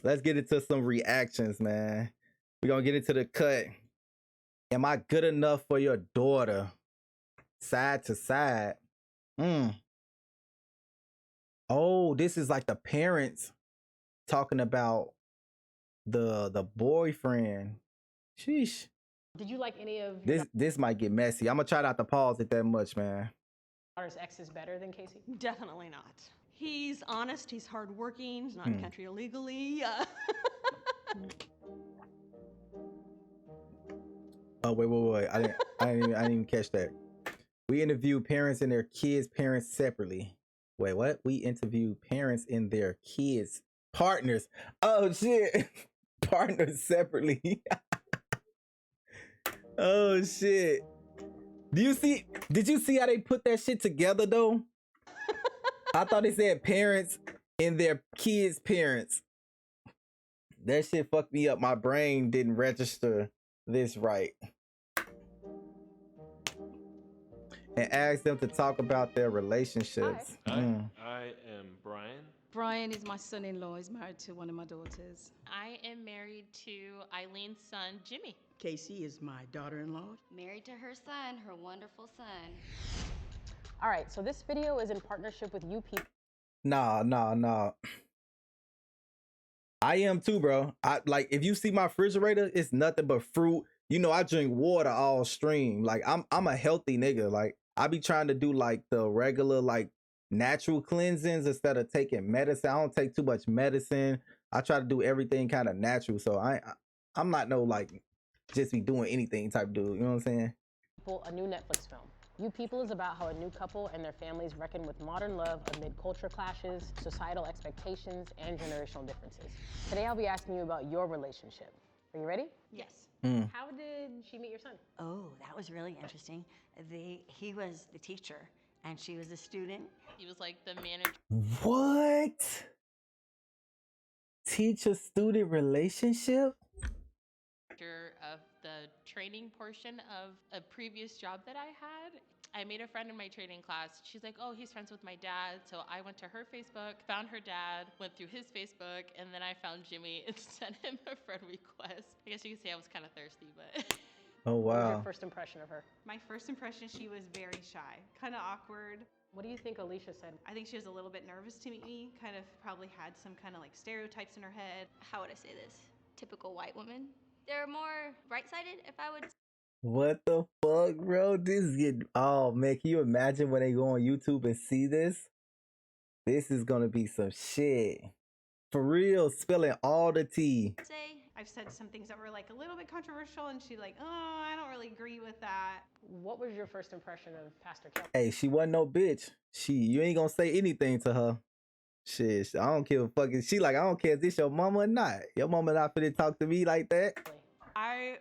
let's get into some reactions, man. We're gonna get into the cut. Am I good enough for your daughter? Side to side. Oh, this is like the parents talking about the boyfriend. Sheesh. Did you like any of your This might get messy. I'm gonna try not to pause it that much, man. daughter's exes better than Casey? Definitely not. He's honest, he's hardworking, he's not in the country illegally. Oh, wait. I didn't even catch that. We interview parents and their kids' parents separately. Wait, what? We interview parents and their kids' partners. Oh shit. Partners separately. Oh shit. Did you see how they put that shit together though? I thought they said parents and their kids' parents. That shit fucked me up. My brain didn't register this right. And ask them to talk about their relationships. I am Brian. Brian is my son-in-law. He's married to one of my daughters. I am married to Eileen's son, Jimmy. Casey is my daughter-in-law. Married to her son, her wonderful son. All right, so this video is in partnership with You People. Nah. I am too, bro. I like if you see my refrigerator, it's nothing but fruit. You know, I drink water all stream. Like I'm a healthy nigga. Like I be trying to do like the regular like natural cleansings instead of taking medicine. I don't take too much medicine. I try to do everything kind of natural. So I'm not no like just be doing anything type dude. You know what I'm saying? A new Netflix film. You People is about how a new couple and their families reckon with modern love amid culture clashes, societal expectations, and generational differences. Today I'll be asking you about your relationship. Are you ready? Yes. How did she meet your son? Oh, that was really interesting. He was the teacher and she was a student. He was like the manager What? Teacher-student relationship? of the training portion of a previous job that I had. I made a friend in my training class. She's like, oh, he's friends with my dad. So I went to her Facebook, found her dad, went through his Facebook, and then I found Jimmy and sent him a friend request. I guess you could say I was kind of thirsty, but... Oh, What was wow. your first impression of her? My first impression, she was very shy, kind of awkward. What do you think Alicia said? I think she was a little bit nervous to meet me, kind of probably had some kind of like stereotypes in her head. How would I say this? Typical white woman. They're more right-sided, if I would. What the fuck, bro? This is getting... Oh, man, can you imagine when they go on YouTube and see this? This is gonna be some shit. For real, spilling all the tea. Say. I've said some things that were like a little bit controversial, and she like, oh, I don't really agree with that. What was your first impression of Pastor Kelly? Hey, she wasn't no bitch. You ain't gonna say anything to her. Shit, I don't give a fucking... She like, I don't care if this your mama or not. Your mama not finna talk to me like that. I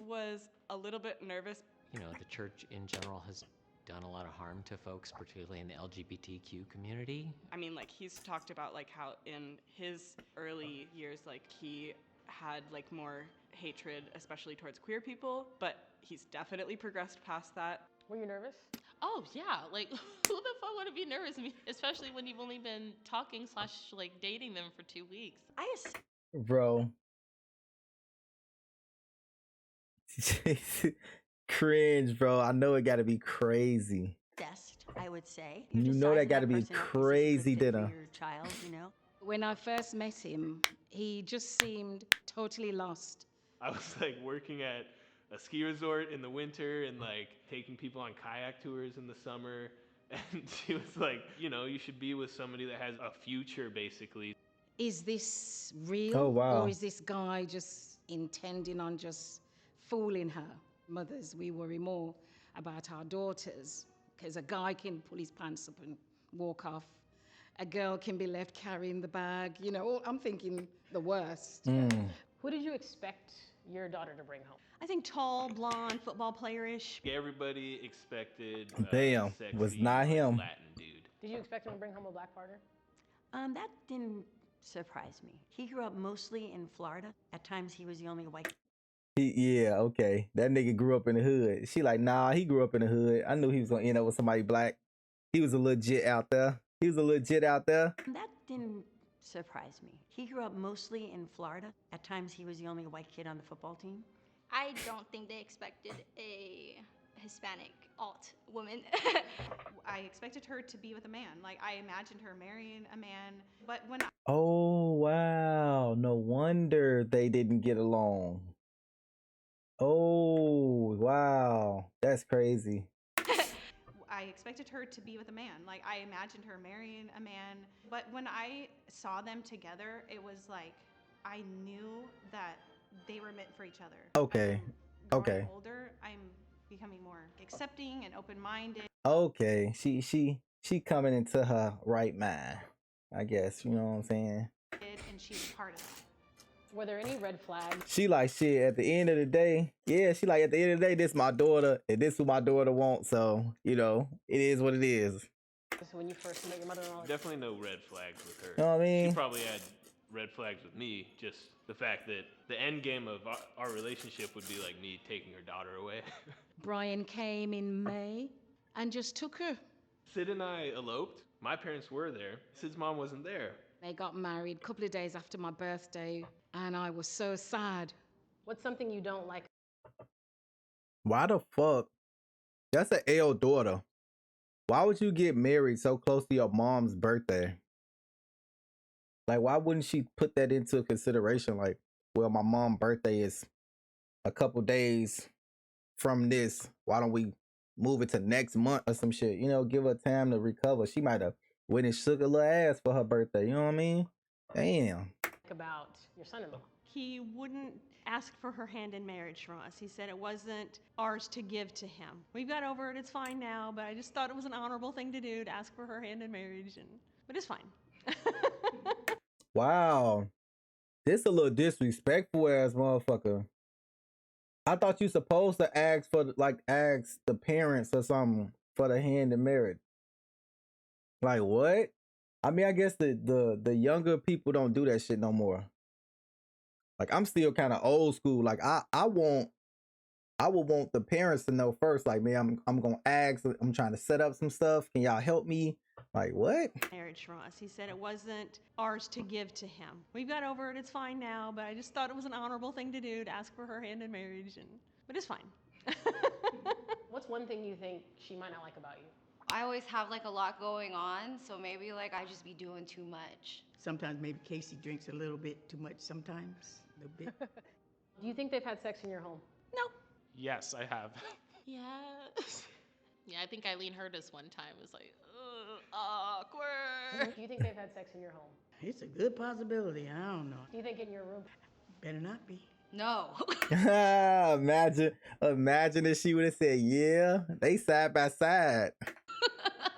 was a little bit nervous. You know, the church in general has done a lot of harm to folks, particularly in the LGBTQ community. I mean, like, he's talked about, like, how in his early years, like, he had, like, more hatred, especially towards queer people, but he's definitely progressed past that. Were you nervous? Oh, yeah. Like, who the fuck would be nervous? I mean, especially when you've only been talking / like dating them for 2 weeks. Bro. Cringe, bro. I know it gotta be crazy. I would say. You know that gotta be crazy, dinner. Your child, you know. When I first met him, he just seemed totally lost. I was like working at a ski resort in the winter and like taking people on kayak tours in the summer. And she was like, you know, you should be with somebody that has a future, basically. Is this real? Oh, wow. Or is this guy just intending on just fooling her? Mothers, we worry more about our daughters, because a guy can pull his pants up and walk off. A girl can be left carrying the bag. You know, I'm thinking the worst. Who did you expect your daughter to bring home? I think tall, blonde, football player-ish. Everybody expected Damn, sexy, was not him. Latin dude. Did you expect him to bring home a black partner? That didn't surprise me. He grew up mostly in Florida. At times, he was the only white. Yeah, okay. That nigga grew up in the hood. She like, nah, he grew up in the hood. I knew he was gonna end up with somebody black. He was a legit out there. That didn't surprise me. He grew up mostly in Florida. At times, he was the only white kid on the football team. I don't think they expected a Hispanic alt woman. I expected her to be with a man. Like, I imagined her marrying a man. But when Oh, wow. No wonder they didn't get along. Oh, wow. That's crazy. I expected her to be with a man. Like, I imagined her marrying a man. But when I saw them together, it was like I knew that they were meant for each other. Okay. Growing Okay. older, I'm becoming more accepting and open-minded. Okay. She coming into her right mind, I guess. You know what I'm saying? And she's part of that. Were there any red flags? She like, shit, at the end of the day, yeah, she like, at the end of the day, this my daughter, and this who my daughter wants, so, you know, it is what it is. When you first met your mother-in-law? Definitely no red flags with her. You know what I mean? She probably had red flags with me, just the fact that the end game of our relationship would be like me taking her daughter away. Brian came in May and just took her. Sid and I eloped. My parents were there. Sid's mom wasn't there. They got married a couple of days after my birthday, and I was so sad. What's something you don't like? Why the fuck? That's an L daughter. Why would you get married so close to your mom's birthday? Like, why wouldn't she put that into consideration? Like, well, my mom's birthday is a couple days from this. Why don't we move it to next month or some shit? You know, give her time to recover. She might have went and shook a little ass for her birthday. You know what I mean? Damn. About your son-in-law? He wouldn't ask for her hand in marriage from us. He said it wasn't ours to give to him. We've got over it, it's fine now, but I just thought it was an honorable thing to do to ask for her hand in marriage, but it's fine. Wow. This a little disrespectful ass motherfucker. I thought you supposed to ask the parents or something for the hand in marriage. Like what? I mean, I guess the younger people don't do that shit no more. Like, I'm still kind of old school. Like, I would want the parents to know first. Like, man, I'm gonna ask. I'm trying to set up some stuff. Can y'all help me? Like, what? Marriage from us. He said it wasn't ours to give to him. We've got over it, it's fine now, but I just thought it was an honorable thing to do to ask for her hand in marriage, but it's fine. What's one thing you think she might not like about you? I always have like a lot going on, so maybe like I just be doing too much. Sometimes maybe Casey drinks a little bit too much sometimes, a little bit. Do you think they've had sex in your home? No. Yes, I have. Yes. Yeah, I think Eileen heard us one time. It was like, awkward. Do you think they've had sex in your home? It's a good possibility. I don't know. Do you think in your room? Better not be. No. Imagine if she would have said, yeah, they side by side.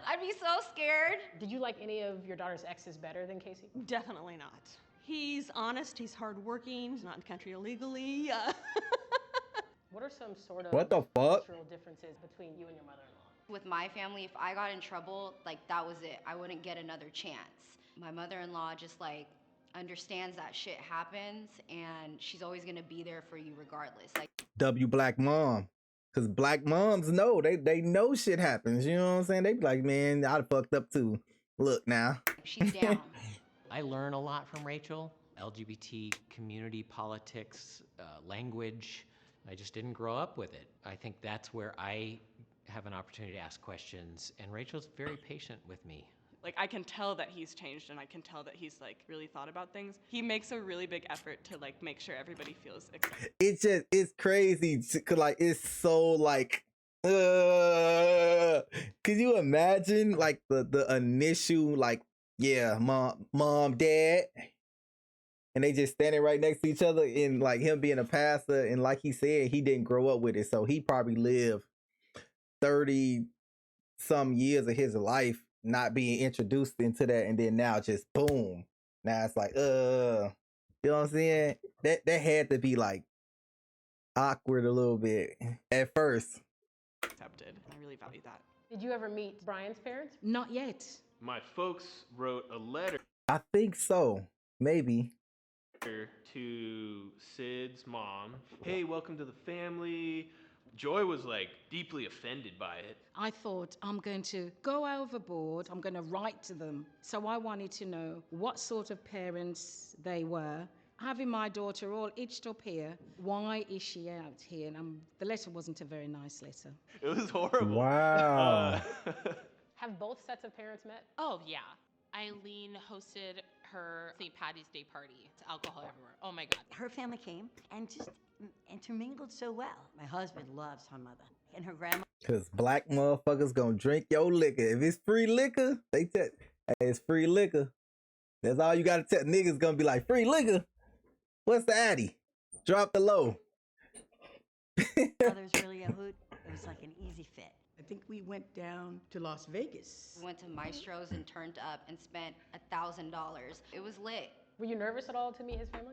I'd be so scared. Did you like any of your daughter's exes better than Casey? Definitely not. He's honest, he's hardworking, he's not in the country illegally. What are some sort of What the fuck? cultural differences between you and your mother-in-law? With my family, if I got in trouble, like that was it. I wouldn't get another chance. My mother-in-law just like understands that shit happens and she's always gonna be there for you regardless. Like W black mom. Cause black moms know, they know shit happens. You know what I'm saying? They be like, man, I'd fucked up too. Look now. she's down. I learn a lot from Rachel. LGBT community politics, language. I just didn't grow up with it. I think that's where I have an opportunity to ask questions, and Rachel's very patient with me. Like, I can tell that he's changed, and I can tell that he's like really thought about things. He makes a really big effort to like make sure everybody feels accepted. It's crazy. Cause like, it's so like, could you imagine like the initial, like, yeah, mom, dad, and they just standing right next to each other, and like him being a pastor, and like he said, he didn't grow up with it, so he probably lived 30 some years of his life not being introduced into that, and then now just boom, now it's like, you know what I'm saying? That had to be like awkward a little bit at first. Accepted. I really value that. Did you ever meet Brian's parents? Not yet. My folks wrote a letter I think so, maybe. to Sid's mom. Hey, welcome to the family. Joy was like deeply offended by it. I thought, I'm going to go overboard, I'm going to write to them. So I wanted to know what sort of parents they were. Having my daughter all itched up here, why is she out here? And the letter wasn't a very nice letter. It was horrible. Wow. Have both sets of parents met? Oh, yeah. Eileen hosted her St. Patty's Day party. It's alcohol everywhere. Oh my God. Her family came and just intermingled so well. My husband loves her mother and her grandma. Cause black motherfuckers gonna drink your liquor. If it's free liquor, they tell, hey, it's free liquor. That's all you gotta tell. Niggas gonna be like, free liquor? What's the addy? Drop the low. Mother's really a hoot. It was like an easy fit. I think we went down to Las Vegas. We went to Maestro's and turned up and spent $1,000. It was lit. Were you nervous at all to meet his family?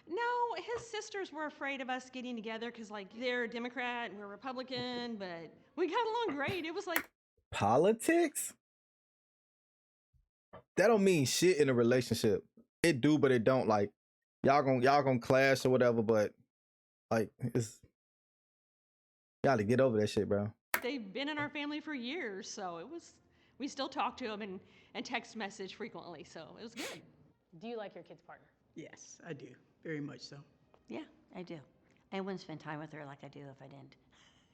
No, his sisters were afraid of us getting together because, like, they're Democrat and we're Republican, but we got along great. It was like Politics? That don't mean shit in a relationship. It do, but it don't. Like, y'all gonna clash or whatever, but like, it's gotta get over that shit, bro. they've been in our family for years, so we still talk to them and text message frequently, so it was good. Do you like your kid's partner? Yes, I do. Very much so. Yeah, I do. I wouldn't spend time with her like I do if I didn't.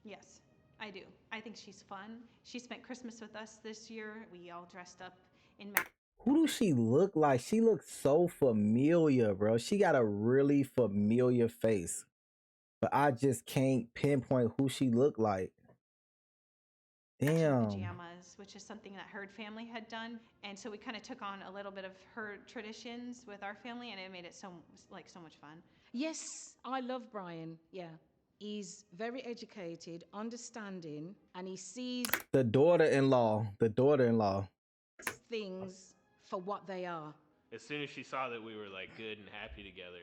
Yes, I do. I think she's fun. She spent Christmas with us this year. We all dressed up in Who does she look like? She looks so familiar, bro. She got a really familiar face, but I just can't pinpoint who she looked like. Damn. pajamas, which is something that her family had done. And so we kind of took on a little bit of her traditions with our family, and it made it so much fun. Yes, I love Brian. Yeah. He's very educated, understanding, and he sees The daughter-in-law. things for what they are. As soon as she saw that we were like good and happy together,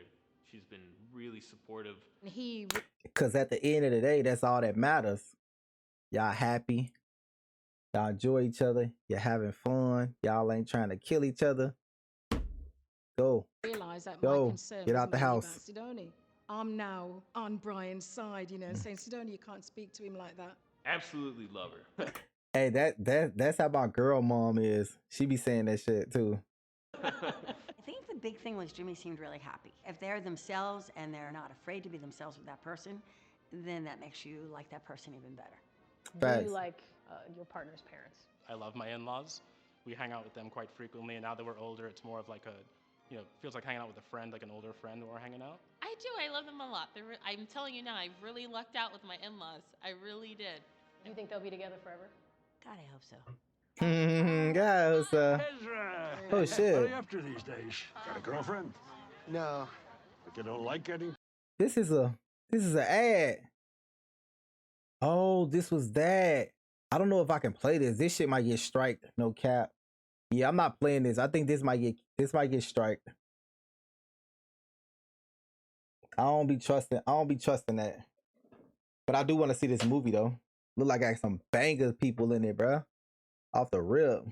she's been really supportive. He Because at the end of the day, that's all that matters. Y'all happy. Y'all enjoy each other. You're having fun. Y'all ain't trying to kill each other. Go. realized that Go. my concern Get was out the mainly house. about Sidonie. I'm now on Brian's side, you know, saying, Sidonie, you can't speak to him like that. Absolutely love her. Hey, that's how my girl mom is. She be saying that shit too. I think the big thing was Jimmy seemed really happy. If they're themselves and they're not afraid to be themselves with that person, then that makes you like that person even better. Do Facts. you like your partner's parents? I love my in-laws. We hang out with them quite frequently, and now that we're older, it's more of like feels like hanging out with a friend, like an older friend when we're hanging out. I do. I love them a lot. I'm telling you now, I really lucked out with my in-laws. I really did. Do you think they'll be together forever? God, I hope so. Guys, oh shit. What are you up to these days? Got a girlfriend? No. But you don't like getting... This is a ad. Oh, this was that. I don't know if I can play this. This shit might get striked. No cap. Yeah, I'm not playing this. I think this might get striked. I don't be trusting that. But I do want to see this movie though. Look like I got some banger people in it, bruh. Off the rip.